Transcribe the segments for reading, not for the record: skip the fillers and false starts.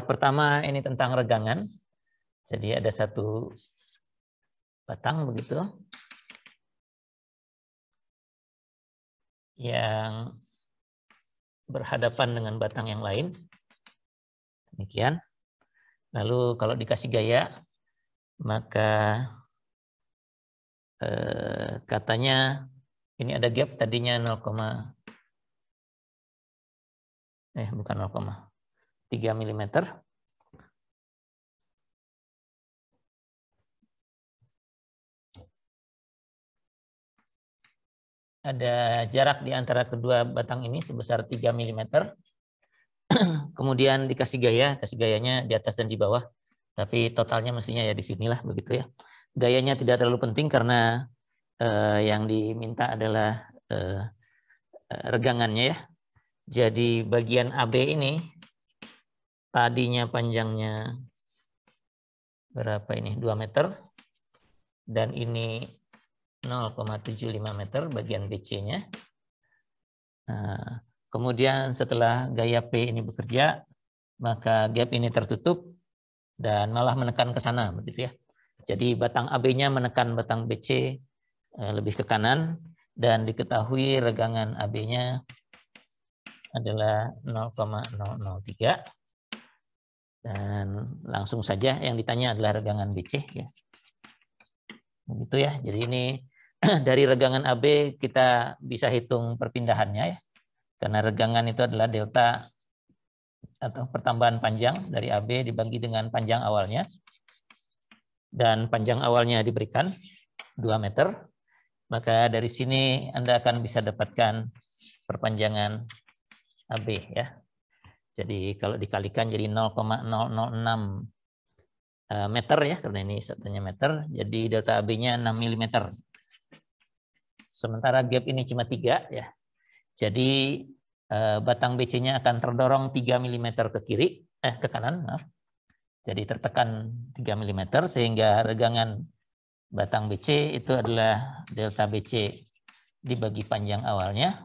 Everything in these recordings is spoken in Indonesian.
Pertama ini tentang regangan. Jadi ada satu batang begitu yang berhadapan dengan batang yang lain. Demikian. Lalu kalau dikasih gaya, maka katanya ini ada gap tadinya 0,3 mm. Ada jarak di antara kedua batang ini sebesar 3 mm. Kemudian dikasih gaya, kasih gayanya di atas dan di bawah. Tapi totalnya mestinya ya di sinilah begitu ya. Gayanya tidak terlalu penting karena yang diminta adalah regangannya ya. Jadi bagian AB ini tadinya panjangnya berapa ini? 2 meter. Dan ini 0,75 meter bagian BC-nya. Nah, kemudian setelah gaya P ini bekerja, maka gap ini tertutup dan malah menekan ke sana begitu ya. Jadi batang AB-nya menekan batang BC lebih ke kanan dan diketahui regangan AB-nya adalah 0,003 dan langsung saja yang ditanya adalah regangan BC ya. Begitu ya. Jadi ini dari regangan AB kita bisa hitung perpindahannya ya. Karena regangan itu adalah delta atau pertambahan panjang dari AB dibagi dengan panjang awalnya. Dan panjang awalnya diberikan 2 meter. Maka dari sini Anda akan bisa dapatkan perpanjangan AB ya. Jadi kalau dikalikan jadi 0,006 meter ya, karena ini satunya meter. Jadi delta AB-nya 6 mm. Sementara gap ini cuma 3 ya. Jadi batang BC-nya akan terdorong 3 mm ke kanan, maaf. Jadi tertekan 3 mm sehingga regangan batang BC itu adalah delta BC dibagi panjang awalnya.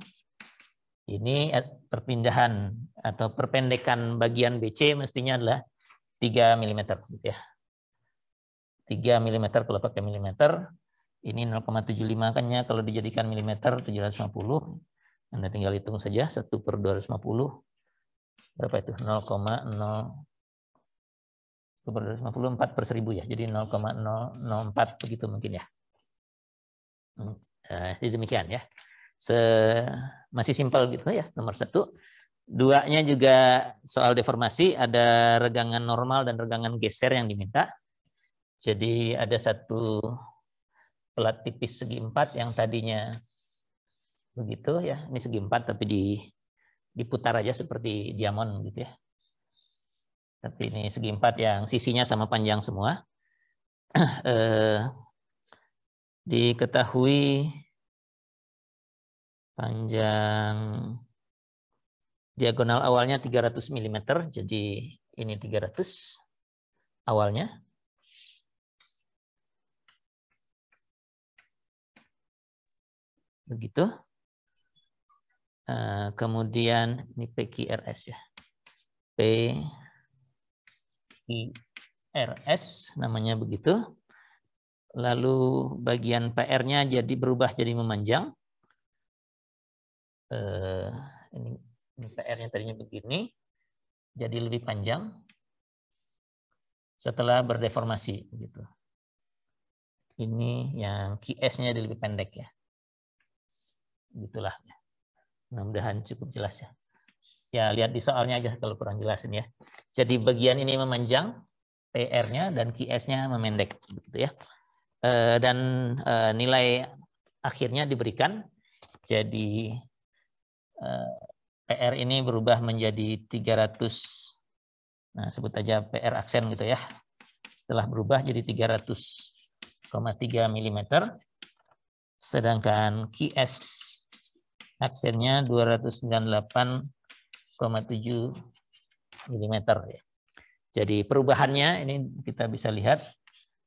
Ini perpindahan atau perpendekan bagian BC mestinya adalah 3 mm gitu ya. 3 mm kalau pakai milimeter. Ini 0,75 kan ya, kalau dijadikan milimeter 750. Anda tinggal hitung saja 1/250. Berapa itu? 4/1000 ya. Jadi 0,004 begitu mungkin ya. Jadi demikian ya. Masih simpel gitu ya. Nomor 1. Duanya juga soal deformasi, ada regangan normal dan regangan geser yang diminta. Jadi ada satu pelat tipis segi 4 yang tadinya begitu ya. Ini segi 4 tapi diputar aja seperti diamond gitu ya. Tapi ini segi 4 yang sisinya sama panjang semua. Diketahui panjang diagonal awalnya 300 mm, jadi ini 300 awalnya. Begitu. Kemudian ini PQRS ya. PQRS namanya begitu. Lalu bagian PR-nya jadi berubah jadi memanjang. Ini PR-nya tadinya begini, jadi lebih panjang setelah berdeformasi gitu. Ini yang QS-nya jadi lebih pendek ya. Gitulah. Mudah-mudahan cukup jelas ya. Ya lihat di soalnya aja kalau kurang jelasin ya. Jadi bagian ini memanjang PR-nya dan QS-nya memendek gitu ya. Dan nilai akhirnya diberikan. Jadi PR ini berubah menjadi 300. Nah, sebut aja PR aksen gitu ya. Setelah berubah jadi 300,3 mm. Sedangkan QS aksennya 298,7 mm ya. Jadi perubahannya ini kita bisa lihat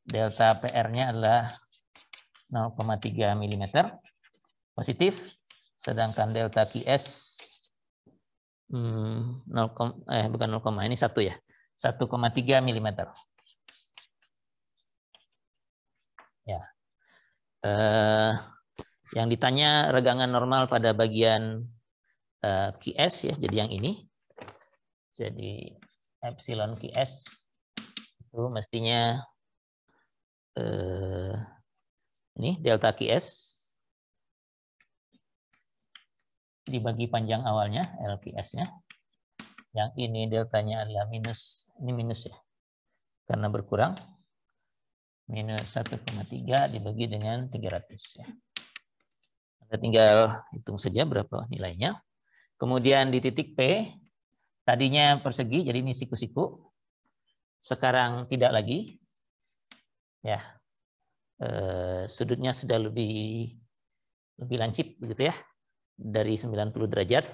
delta PR-nya adalah 0,3 mm positif, sedangkan delta QS bukan 0, ini 1 ya. 1,3 mm. Ya. Yang ditanya regangan normal pada bagian QS ya, jadi yang ini. Jadi epsilon QS itu mestinya ini delta QS dibagi panjang awalnya LQS-nya. Yang ini deltanya adalah minus, ini minus ya, karena berkurang. Minus 1,3 dibagi dengan 300 ya. Anda tinggal hitung saja berapa nilainya. Kemudian di titik P, tadinya persegi, jadi ini siku-siku. Sekarang tidak lagi. Ya, sudutnya sudah lebih lancip begitu ya, dari 90 derajat.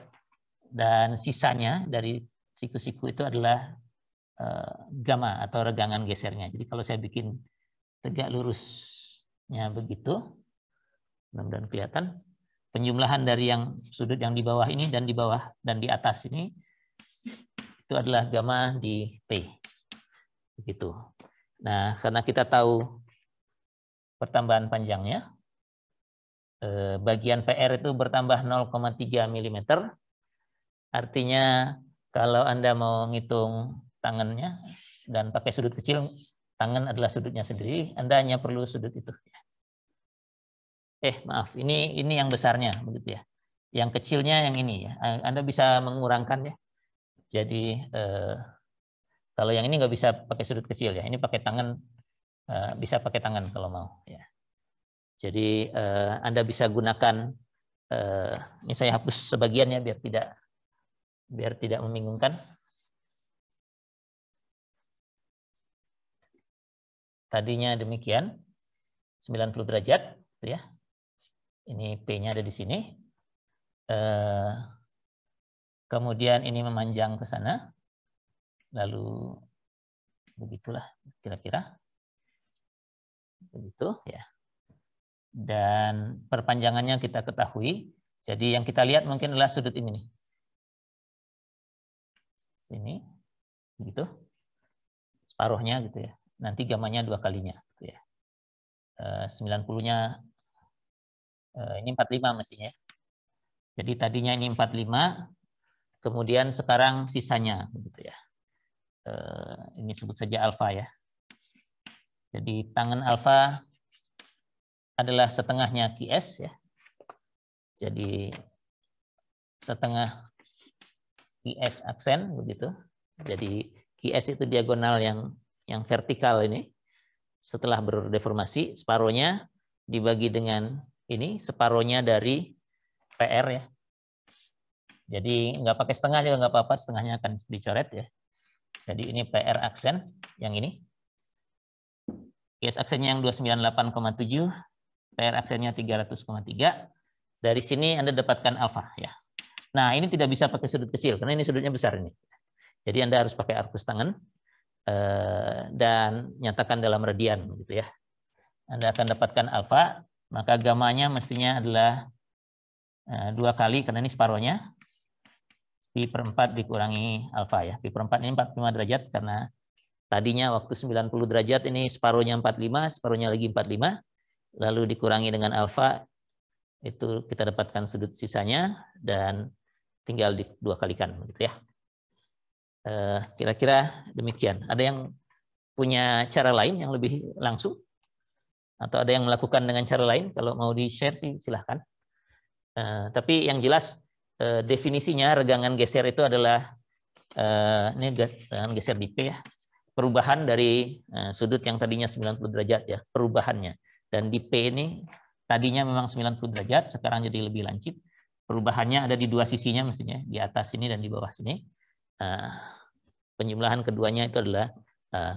Dan sisanya dari siku-siku itu adalah gamma atau regangan gesernya. Jadi kalau saya bikin tegak lurusnya begitu, mudah-mudahan kelihatan. Penjumlahan dari yang sudut yang di bawah ini dan di bawah dan di atas ini itu adalah gamma di P. Begitu. Nah, karena kita tahu pertambahan panjangnya, bagian PR itu bertambah 0,3 mm. Artinya kalau Anda mau ngitung tangannya dan pakai sudut kecil, tangan adalah sudutnya sendiri, Anda hanya perlu sudut itu. Maaf, ini yang besarnya begitu ya. Yang kecilnya yang ini ya. Anda bisa mengurangkan ya. Jadi kalau yang ini nggak bisa pakai sudut kecil ya. Ini pakai tangan, bisa pakai tangan kalau mau ya. Jadi Anda bisa gunakan ini saya hapus sebagian ya biar tidak membingungkan. Tadinya demikian 90 derajat gitu ya. Ini P-nya ada di sini. Kemudian ini memanjang ke sana. Lalu begitulah kira-kira. Begitu ya. Dan perpanjangannya kita ketahui. Jadi yang kita lihat mungkin adalah sudut ini nih. Sini. Begitu. Separuhnya gitu ya. Nanti gamanya 2 kalinya gitu ya. 90-nya ini 45 mestinya. Jadi tadinya ini 45, kemudian sekarang sisanya begitu ya. Ini sebut saja alfa ya. Jadi tangan alfa adalah setengahnya QS ya. Jadi setengah QS aksen begitu. Jadi QS itu diagonal yang vertikal ini. Setelah berdeformasi, separuhnya dibagi dengan ini, separuhnya dari PR ya. Jadi nggak pakai setengah juga nggak apa-apa, setengahnya akan dicoret ya. Jadi ini PR aksen yang ini. QS aksennya yang 298,7, PR aksennya 300,3. Dari sini Anda dapatkan alfa ya. Nah, ini tidak bisa pakai sudut kecil karena ini sudutnya besar ini. Jadi Anda harus pakai arkus tangan dan nyatakan dalam radian gitu ya. Anda akan dapatkan alfa, maka gamanya mestinya adalah 2 kali karena ini separuhnya. Pi per 4 dikurangi alfa ya. Pi per 4 ini 45 derajat karena tadinya waktu 90 derajat ini separuhnya 45, separuhnya lagi 45. Lalu dikurangi dengan alfa, itu kita dapatkan sudut sisanya dan tinggal di 2 kalikan gitu ya. Kira-kira demikian. Ada yang punya cara lain yang lebih langsung? Atau ada yang melakukan dengan cara lain? Kalau mau di-share sih silahkan. Tapi yang jelas definisinya regangan geser itu adalah ini regangan geser di P ya. Perubahan dari sudut yang tadinya 90 derajat ya, perubahannya. Dan di P ini tadinya memang 90 derajat, sekarang jadi lebih lancip. Perubahannya ada di 2 sisinya mestinya, di atas sini dan di bawah sini. Penjumlahan keduanya itu adalah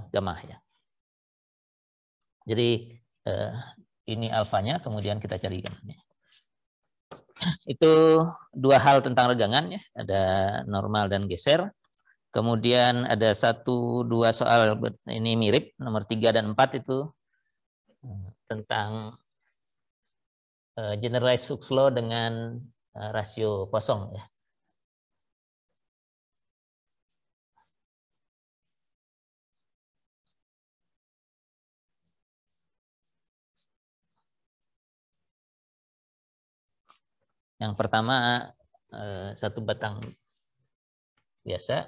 gamma ya. Jadi ini alfanya, kemudian kita cari gammanya. Itu 2 hal tentang regangan ya, ada normal dan geser. Kemudian ada 1-2 soal ini mirip, nomor 3 dan 4 itu tentang generalized Hooke's law dengan rasio kosong ya. Yang pertama satu batang biasa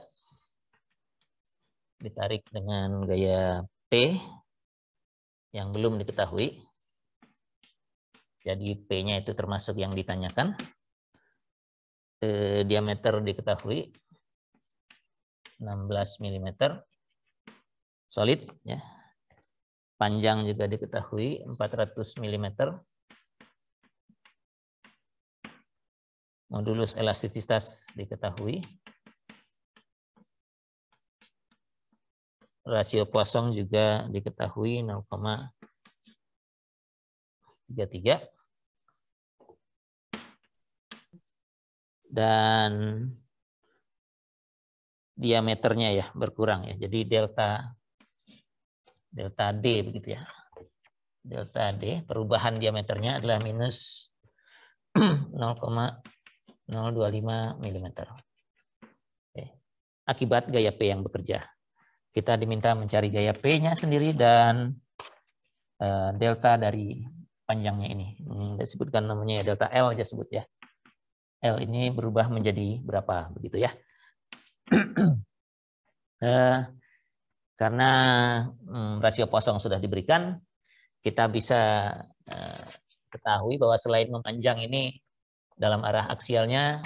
ditarik dengan gaya P yang belum diketahui. Jadi P-nya itu termasuk yang ditanyakan. Diameter diketahui 16 mm. Solid ya. Panjang juga diketahui 400 mm. Modulus elastisitas diketahui. Rasio Poisson juga diketahui 0,33. Dan diameternya ya berkurang ya. Jadi delta D begitu ya. Delta D perubahan diameternya adalah minus 0,025 mm. Oke. Akibat gaya P yang bekerja. Kita diminta mencari gaya P-nya sendiri dan delta dari panjangnya ini. Disebutkan namanya ya, delta L aja sebut ya. L ini berubah menjadi berapa begitu ya. Karena rasio Poisson sudah diberikan, kita bisa ketahui bahwa selain memanjang ini dalam arah aksialnya,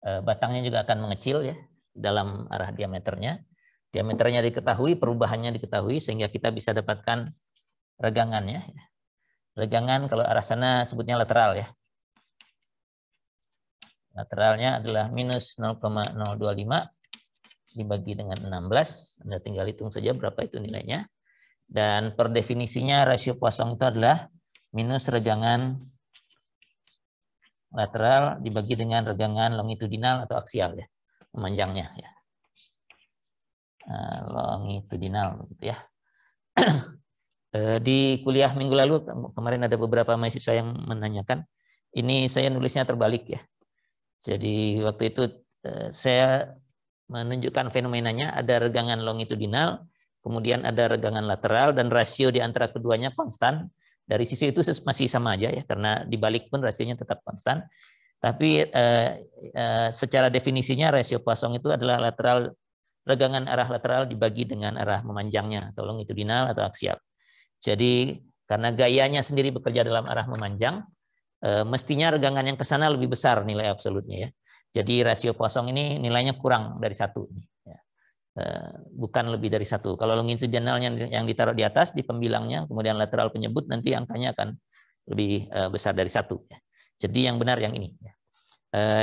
batangnya juga akan mengecil ya dalam arah diameternya. Diameternya diketahui, perubahannya diketahui, sehingga kita bisa dapatkan regangannya. Regangan kalau arah sana sebutnya lateral ya. Lateralnya adalah minus 0,025 dibagi dengan 16. Anda tinggal hitung saja berapa itu nilainya. Dan per definisinya rasio Poisson itu adalah minus regangan lateral dibagi dengan regangan longitudinal atau aksial ya, memanjangnya ya. Longitudinal gitu ya. Di kuliah minggu lalu kemarin ada beberapa mahasiswa yang menanyakan, ini saya nulisnya terbalik ya. Jadi waktu itu saya menunjukkan fenomenanya, ada regangan longitudinal, kemudian ada regangan lateral, dan rasio di antara keduanya konstan. Dari sisi itu masih sama aja ya, karena dibalik pun rasionya tetap konstan. Tapi secara definisinya rasio Poisson itu adalah lateral, regangan arah lateral dibagi dengan arah memanjangnya atau longitudinal atau aksial. Jadi karena gayanya sendiri bekerja dalam arah memanjang, mestinya regangan yang ke sana lebih besar nilai absolutnya ya. Jadi rasio Poisson ini nilainya kurang dari 1. Bukan lebih dari 1. Kalau longitudinalnya yang ditaruh di atas di pembilangnya, kemudian lateral penyebut, nanti angkanya akan lebih besar dari 1. Jadi yang benar yang ini.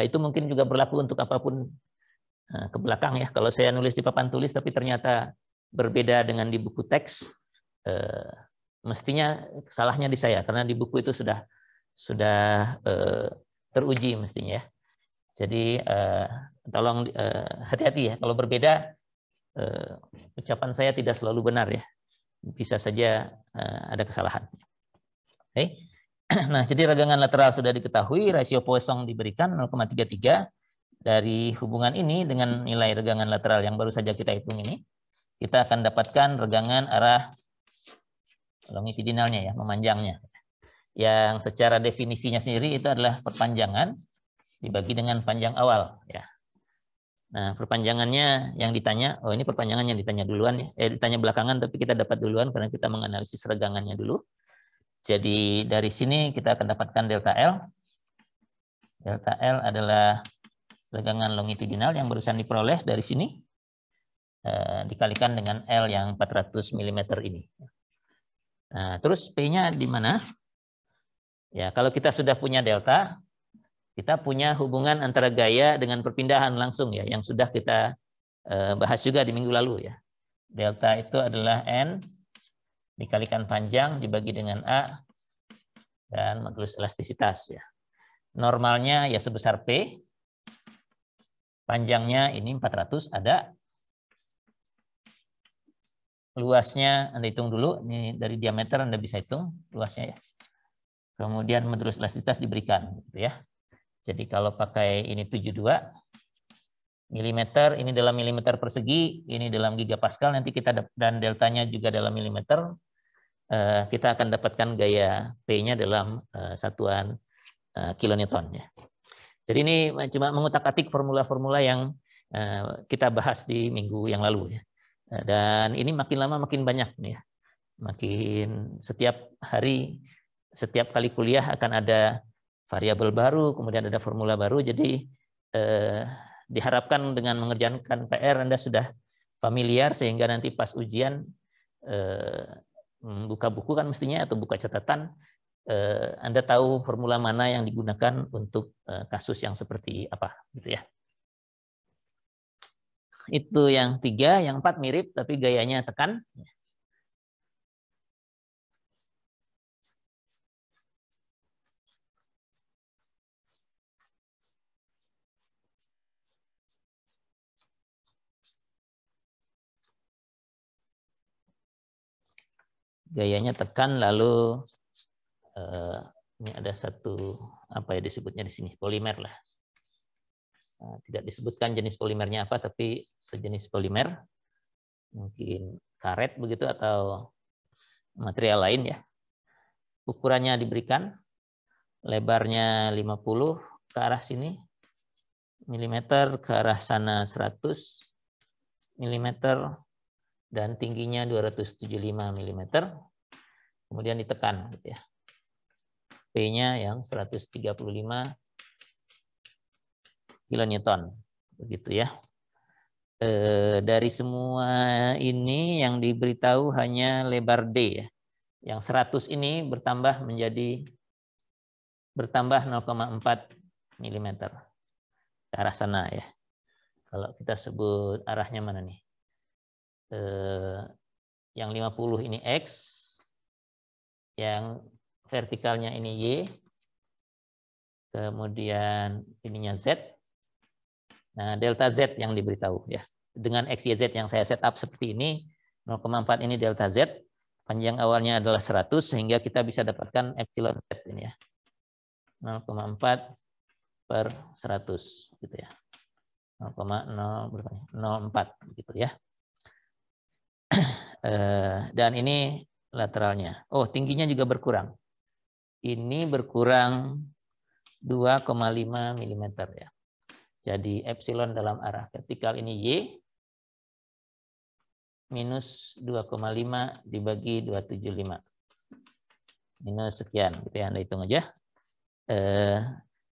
Itu mungkin juga berlaku untuk apapun ke belakang ya. Kalau saya nulis di papan tulis tapi ternyata berbeda dengan di buku teks, mestinya salahnya di saya, karena di buku itu sudah teruji mestinya ya. Jadi tolong hati-hati ya, kalau berbeda ucapan saya tidak selalu benar ya, bisa saja ada kesalahan. Oke. Nah, jadi regangan lateral sudah diketahui, rasio Poisson diberikan 0,33. Dari hubungan ini dengan nilai regangan lateral yang baru saja kita hitung ini, kita akan dapatkan regangan arah longitudinalnya ya, memanjangnya. Yang secara definisinya sendiri itu adalah perpanjangan dibagi dengan panjang awal ya. Nah, perpanjangannya yang ditanya, oh ini perpanjangannya ditanya duluan ya. Ditanya belakangan tapi kita dapat duluan karena kita menganalisis regangannya dulu. Jadi dari sini kita akan dapatkan delta L. Delta L adalah regangan longitudinal yang barusan diperoleh dari sini, dikalikan dengan L yang 400 mm ini. Nah, terus P-nya di mana? Ya, kalau kita sudah punya delta, kita punya hubungan antara gaya dengan perpindahan langsung ya, yang sudah kita bahas juga di minggu lalu ya. Delta itu adalah N dikalikan panjang dibagi dengan A dan modulus elastisitas ya. Normalnya ya sebesar P. Panjangnya ini 400 ada. Luasnya Anda hitung dulu, ini dari diameter Anda bisa hitung luasnya ya. Kemudian modulus elastisitas diberikan gitu ya. Jadi kalau pakai ini 72 mm, ini dalam milimeter persegi, ini dalam gigapascal, nanti kita dan deltanya juga dalam milimeter, kita akan dapatkan gaya P-nya dalam satuan kilonewton ya. Jadi ini cuma mengutak-atik formula-formula yang kita bahas di minggu yang lalu ya. Dan ini makin lama makin banyak nih ya. Makin setiap hari, setiap kali kuliah akan ada variabel baru, kemudian ada formula baru. Jadi diharapkan dengan mengerjakan PR Anda sudah familiar sehingga nanti pas ujian buka buku kan mestinya atau buka catatan Anda tahu formula mana yang digunakan untuk kasus yang seperti apa gitu ya. Itu yang 3, yang 4 mirip tapi gayanya tekan. Gayanya tekan, lalu ini ada satu apa ya disebutnya di sini, polimer lah. Tidak disebutkan jenis polimernya apa, tapi sejenis polimer, mungkin karet begitu atau material lain ya. Ukurannya diberikan, lebarnya 50 ke arah sini, milimeter ke arah sana 100 milimeter, dan tingginya 275 mm. Kemudian ditekan gitu ya. P-nya yang 135 kilonewton begitu ya. Dari semua ini yang diberitahu hanya lebar D ya. Yang 100 ini bertambah 0,4 mm ke arah sana ya. Kalau kita sebut arahnya mana nih? Yang 50 ini X, yang vertikalnya ini Y, kemudian ininya Z. Nah, delta Z yang diberitahu ya. Dengan X, Y, Z yang saya set up seperti ini, 0,4 ini delta Z, panjang awalnya adalah 100 sehingga kita bisa dapatkan epsilon Z ini ya. 0,4 per 100 gitu ya. 0,04 gitu ya. Dan ini lateralnya. Oh, tingginya juga berkurang. Ini berkurang 2,5 mm ya. Jadi epsilon dalam arah vertikal ini Y minus 2,5 dibagi 275. Minus sekian, gitu ya, Anda hitung aja.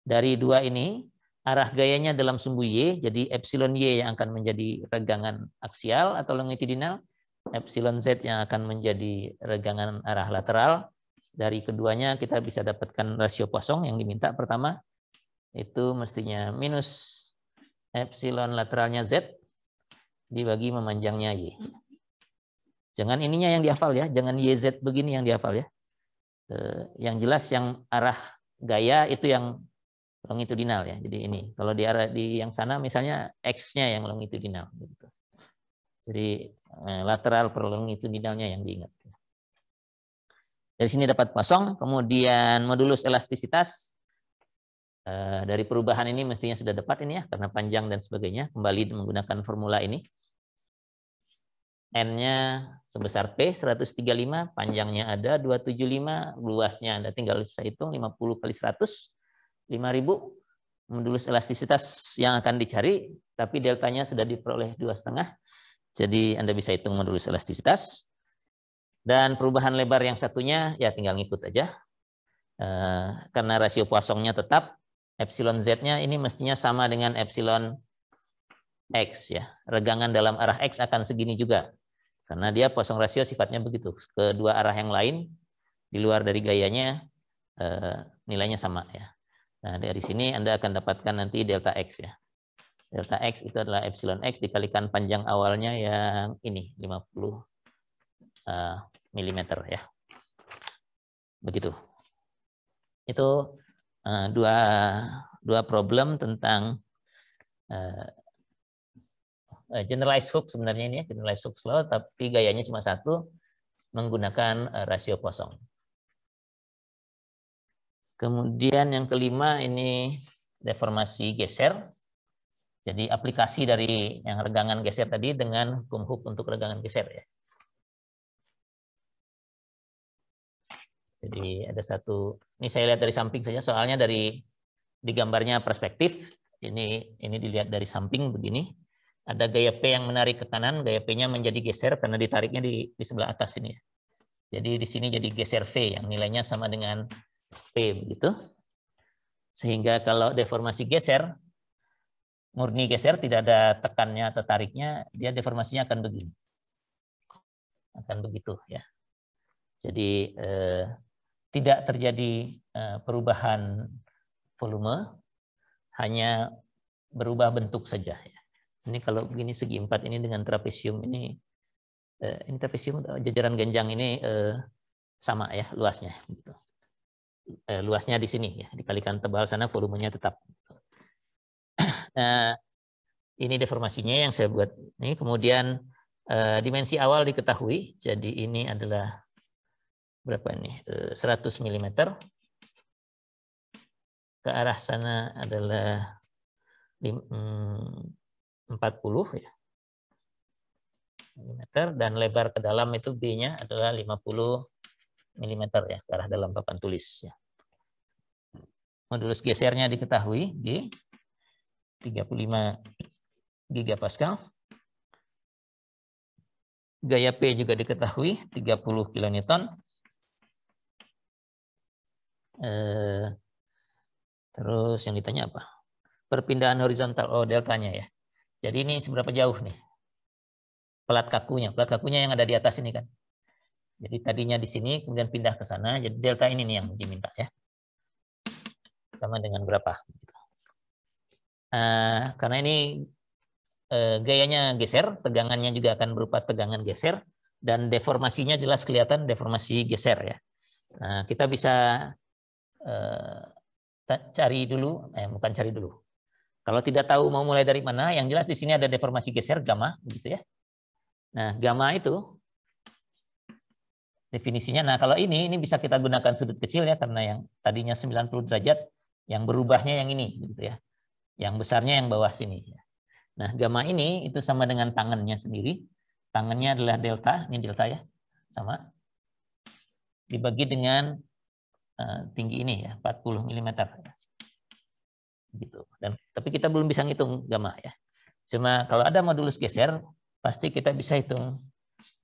Dari 2 ini, arah gayanya dalam sumbu Y, jadi epsilon Y yang akan menjadi regangan aksial atau longitudinal, epsilon Z yang akan menjadi regangan arah lateral. Dari keduanya kita bisa dapatkan rasio Poisson yang diminta pertama, itu mestinya minus epsilon lateralnya Z dibagi memanjangnya Y. Jangan ininya yang dihafal ya, jangan YZ begini yang dihafal ya. Yang jelas yang arah gaya itu yang longitudinal ya. Jadi ini, kalau di arah di yang sana misalnya X-nya yang longitudinal gitu. Jadi lateral per longitudinalnya yang diingat. Dari sini dapat Poisson, kemudian modulus elastisitas. Dari perubahan ini mestinya sudah dapat ini ya, karena panjang dan sebagainya. Kembali menggunakan formula ini. N-nya sebesar P, 135, panjangnya ada 275, luasnya Anda tinggal bisa hitung 50 kali 100, 5.000. Modulus elastisitas yang akan dicari, tapi deltanya sudah diperoleh 2,5. Jadi Anda bisa hitung modulus elastisitas. Dan perubahan lebar yang satunya, ya tinggal ngikut aja. Karena rasio Poissonnya tetap, epsilon Z-nya ini mestinya sama dengan epsilon X ya. Regangan dalam arah X akan segini juga. Karena dia Poisson rasio sifatnya begitu. Kedua arah yang lain, di luar dari gayanya, nilainya sama ya. Nah, dari sini Anda akan dapatkan nanti delta X ya. Delta X itu adalah epsilon X dikalikan panjang awalnya yang ini, 50 mm ya. Begitu. Itu dua problem tentang generalized Hooke sebenarnya ini ya, generalized Hooke's law, tapi gayanya cuma satu, menggunakan rasio Poisson. Kemudian yang kelima ini deformasi geser. Jadi aplikasi dari yang regangan geser tadi dengan hukum Hooke untuk regangan geser ya. Jadi ada satu, ini saya lihat dari samping saja, soalnya dari di gambarnya perspektif, ini dilihat dari samping begini. Ada gaya P yang menarik ke kanan, gaya P-nya menjadi geser karena ditariknya di sebelah atas ini. Jadi di sini jadi geser V yang nilainya sama dengan P begitu. Sehingga kalau deformasi geser, murni geser, tidak ada tekannya atau tariknya, dia deformasinya akan begini. Akan begitu ya. Jadi tidak terjadi perubahan volume, hanya berubah bentuk saja. Ini kalau begini segi 4 ini dengan trapesium ini trapesium jajaran genjang ini sama ya luasnya. Gitu. Luasnya di sini ya, dikalikan tebal sana volumenya tetap. Nah, ini deformasinya yang saya buat. Ini kemudian dimensi awal diketahui, jadi ini adalah berapa ini? 100 mm. Ke arah sana adalah 40 ya. mm, dan lebar ke dalam itu B-nya adalah 50 mm ya, ke arah dalam papan tulis ya. Modulus gesernya diketahui G 35 gigapascal. Gaya P juga diketahui 30 kilonewton. Terus yang ditanya apa? Perpindahan horizontal, oh deltanya ya. Jadi ini seberapa jauh nih? Pelat kakunya yang ada di atas ini kan. Jadi tadinya di sini, kemudian pindah ke sana. Jadi delta ini nih yang diminta ya. Sama dengan berapa? Karena ini gayanya geser, tegangannya juga akan berupa tegangan geser, dan deformasinya jelas kelihatan deformasi geser ya. Nah, kita bisa cari dulu, bukan cari dulu. Kalau tidak tahu mau mulai dari mana, yang jelas di sini ada deformasi geser gamma, begitu ya. Nah, gamma itu definisinya. Nah, kalau ini bisa kita gunakan sudut kecil ya, karena yang tadinya 90 derajat, yang berubahnya yang ini, gitu ya. Yang besarnya yang bawah sini. Nah, gamma ini itu sama dengan tangannya sendiri. Tangannya adalah delta, ini delta ya, sama. Dibagi dengan tinggi ini ya, 40 mm. Gitu. Tapi kita belum bisa ngitung gamma ya. Cuma kalau ada modulus geser, pasti kita bisa hitung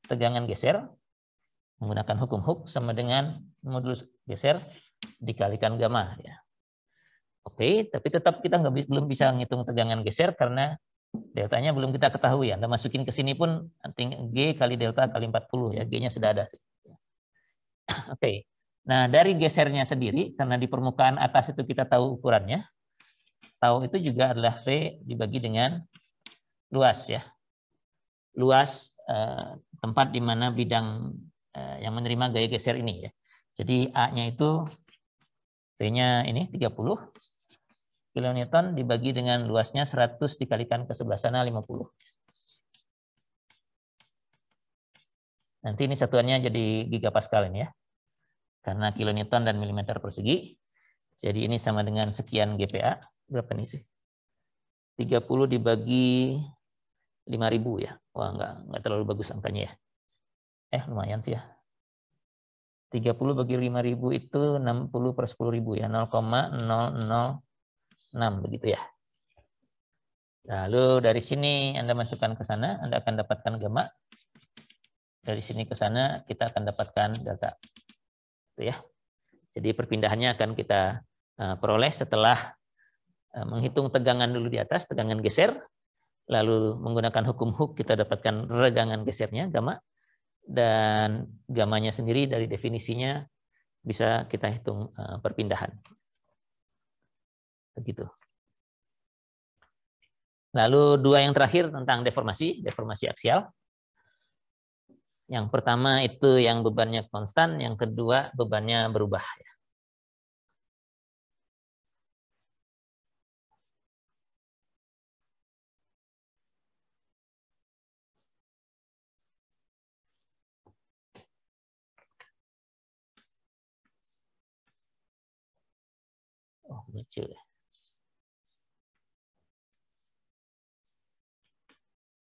tegangan geser menggunakan hukum Hooke sama dengan modulus geser dikalikan gamma ya. Oke, tapi tetap kita belum bisa ngitung tegangan geser karena deltanya belum kita ketahui. Anda masukin ke sini pun G kali delta kali 40 ya, G-nya sudah ada. Oke. Nah, dari gesernya sendiri karena di permukaan atas itu kita tahu ukurannya. Tahu itu juga adalah V dibagi dengan luas ya. Luas tempat di mana bidang yang menerima gaya geser ini ya. Jadi A-nya itu V-nya ini 30 kilonewton dibagi dengan luasnya 100 dikalikan ke sebelah sana 50. Nanti ini satuannya jadi gigapascal ini ya. Karena kilonewton dan milimeter persegi. Jadi ini sama dengan sekian GPa. Berapa nih sih? 30 dibagi 5.000 ya. Wah, enggak terlalu bagus angkanya ya. Lumayan sih ya. 30 bagi 5.000 itu 60 per 10.000 ya. 0,006 begitu ya. Lalu dari sini Anda masukkan ke sana, Anda akan dapatkan gamma. Dari sini ke sana kita akan dapatkan delta. Itu ya. Jadi perpindahannya akan kita peroleh setelah menghitung tegangan dulu di atas, tegangan geser, lalu menggunakan hukum Hooke kita dapatkan regangan gesernya, gamma, dan gammanya sendiri dari definisinya bisa kita hitung perpindahan. Begitu. Lalu dua yang terakhir tentang deformasi aksial. Yang pertama itu yang bebannya konstan, yang kedua bebannya berubah. Oh, kecil ya.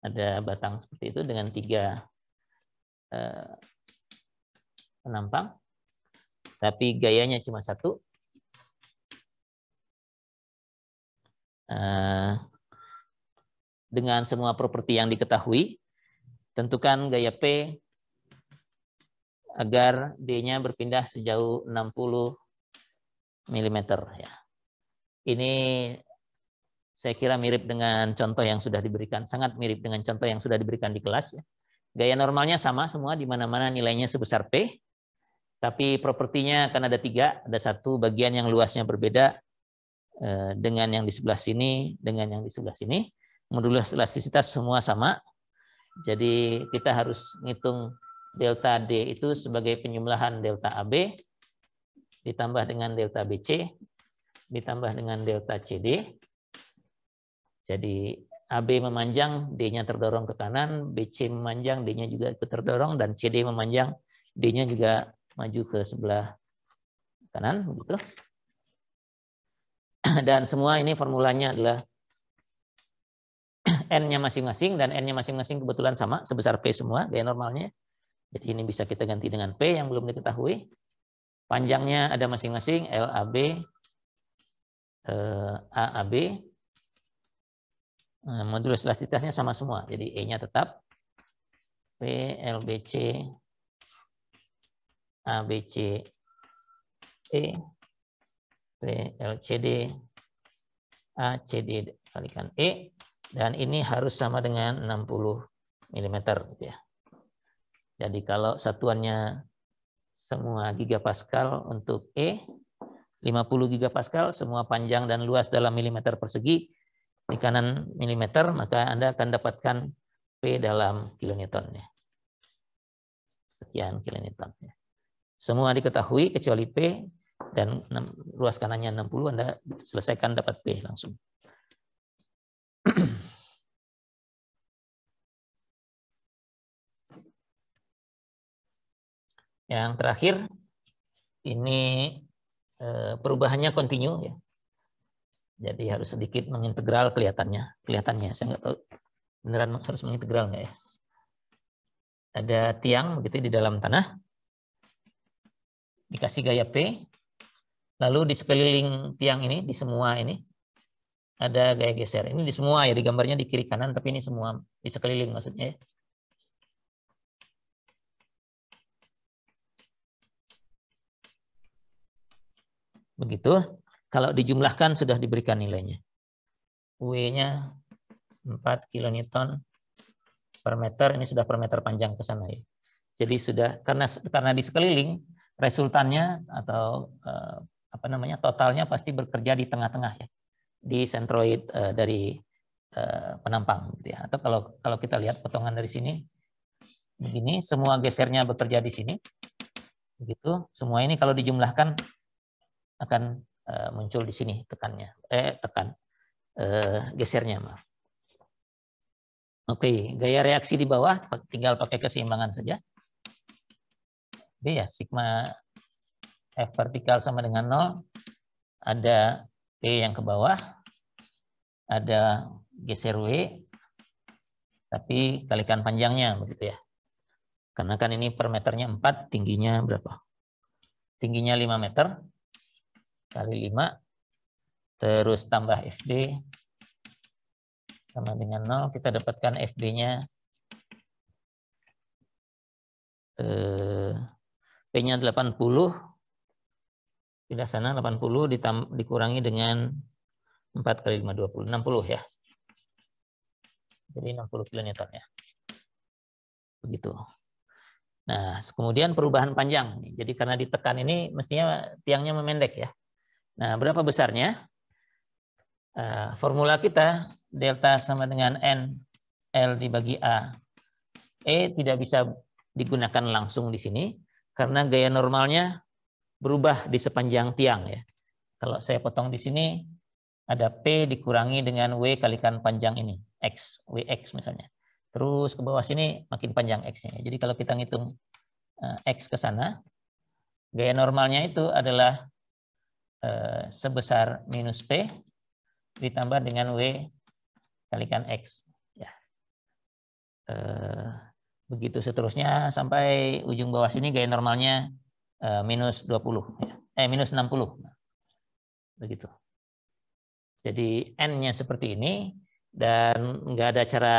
Ada batang seperti itu dengan 3 penampang, tapi gayanya cuma 1. Dengan semua properti yang diketahui, tentukan gaya P agar D-nya berpindah sejauh 60 mm. Ya. Ini saya kira mirip dengan contoh yang sudah diberikan, sangat mirip dengan contoh yang sudah diberikan di kelas. Ya. Gaya normalnya sama semua, di mana-mana nilainya sebesar P, tapi propertinya akan ada 3. Ada satu bagian yang luasnya berbeda dengan yang di sebelah sini, dengan yang di sebelah sini. Modulus elastisitas semua sama, jadi kita harus ngitung delta D itu sebagai penyumlahan delta AB ditambah dengan delta BC ditambah dengan delta CD. Jadi AB memanjang, D-nya terdorong ke kanan, BC memanjang, D-nya juga ikut terdorong, dan CD memanjang, D-nya juga maju ke sebelah kanan, begitu. Dan semua ini formulanya adalah N-nya masing-masing, dan N-nya masing-masing kebetulan sama, sebesar P semua, gaya normalnya. Jadi ini bisa kita ganti dengan P yang belum diketahui. Panjangnya ada masing-masing, LAB, AAB. Modulus elastisitasnya sama semua, jadi E-nya tetap. P, LBC, ABC, E, P, LCD, ACD kalikan E. Dan ini harus sama dengan 60 mm. Ya. Jadi kalau satuannya semua gigapascal untuk E, 50 gigapascal, semua panjang dan luas dalam milimeter persegi, di kanan milimeter, maka Anda akan dapatkan P dalam kilonewton. Ya. Sekian kilonewton. Ya. Semua diketahui kecuali P, dan luas kanannya 60, Anda selesaikan dapat P langsung. Yang terakhir, ini perubahannya kontinu. Ya. Jadi harus sedikit mengintegral kelihatannya. Saya nggak tahu beneran harus mengintegral nggak ya. Ada tiang begitu di dalam tanah, dikasih gaya P, lalu di sekeliling tiang ini, di semua ini, ada gaya geser. Ini di semua ya, di gambarnya di kiri kanan, tapi ini semua di sekeliling maksudnya ya. Begitu, kalau dijumlahkan sudah diberikan nilainya. W-nya 4 kilonewton per meter, ini sudah per meter panjang ke sana ya. Jadi sudah, karena di sekeliling, resultannya atau totalnya pasti bekerja di tengah-tengah ya, di sentroid dari penampang gitu ya. Atau kalau kita lihat potongan dari sini, begini, semua gesernya bekerja di sini, begitu. Semua ini kalau dijumlahkan akan muncul di sini gesernya, maaf. Oke, gaya reaksi di bawah tinggal pakai keseimbangan saja. B ya, sigma F vertikal sama dengan 0. Ada P yang ke bawah, ada geser W, tapi kalikan panjangnya begitu ya. Karena kan ini per meternya 4, tingginya berapa? Tingginya 5 meter kali 5, terus tambah FD sama dengan 0, kita dapatkan FD-nya P-nya 80, tidak sana 80 dikurangi dengan 4 kali 5, 20, 60 ya. Jadi 60 kilonewton ya. Begitu. Nah, kemudian perubahan panjang. Jadi karena ditekan ini mestinya tiangnya memendek ya. Nah, berapa besarnya? Formula kita delta sama dengan N L dibagi A. E tidak bisa digunakan langsung di sini karena gaya normalnya berubah di sepanjang tiang ya. Kalau saya potong di sini ada P dikurangi dengan W kalikan panjang ini, X, WX misalnya. Terus ke bawah sini makin panjang X-nya. Jadi kalau kita ngitung X ke sana, gaya normalnya itu adalah sebesar minus P ditambah dengan W kalikan X. Ya. Begitu seterusnya sampai ujung bawah sini gaya normalnya minus 20. Ya. Minus 60. Begitu. Jadi N-nya seperti ini, dan nggak ada cara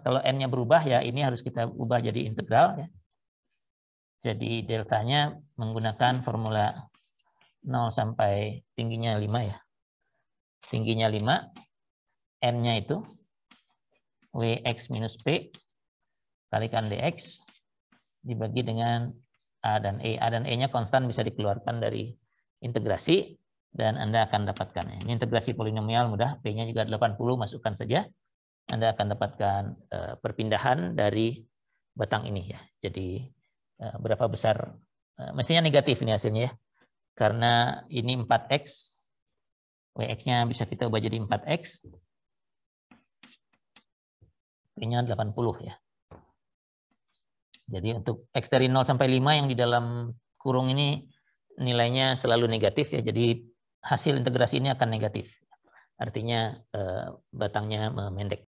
kalau N-nya berubah ya ini harus kita ubah jadi integral ya. Jadi deltanya menggunakan formula 0 sampai tingginya 5 ya. Tingginya 5, N-nya itu Wx minus P kalikan dx dibagi dengan A dan E. A dan E-nya konstan bisa dikeluarkan dari integrasi dan Anda akan dapatkan. Ini integrasi polinomial mudah, P-nya juga 80, masukkan saja. Anda akan dapatkan perpindahan dari batang ini ya. Jadi berapa besar, mestinya negatif ini hasilnya ya. Karena ini 4x, Wx-nya bisa kita ubah jadi 4x, P-nya 80 ya. Jadi untuk X dari 0 sampai 5 yang di dalam kurung ini nilainya selalu negatif ya. Jadi hasil integrasi ini akan negatif. Artinya batangnya memendek.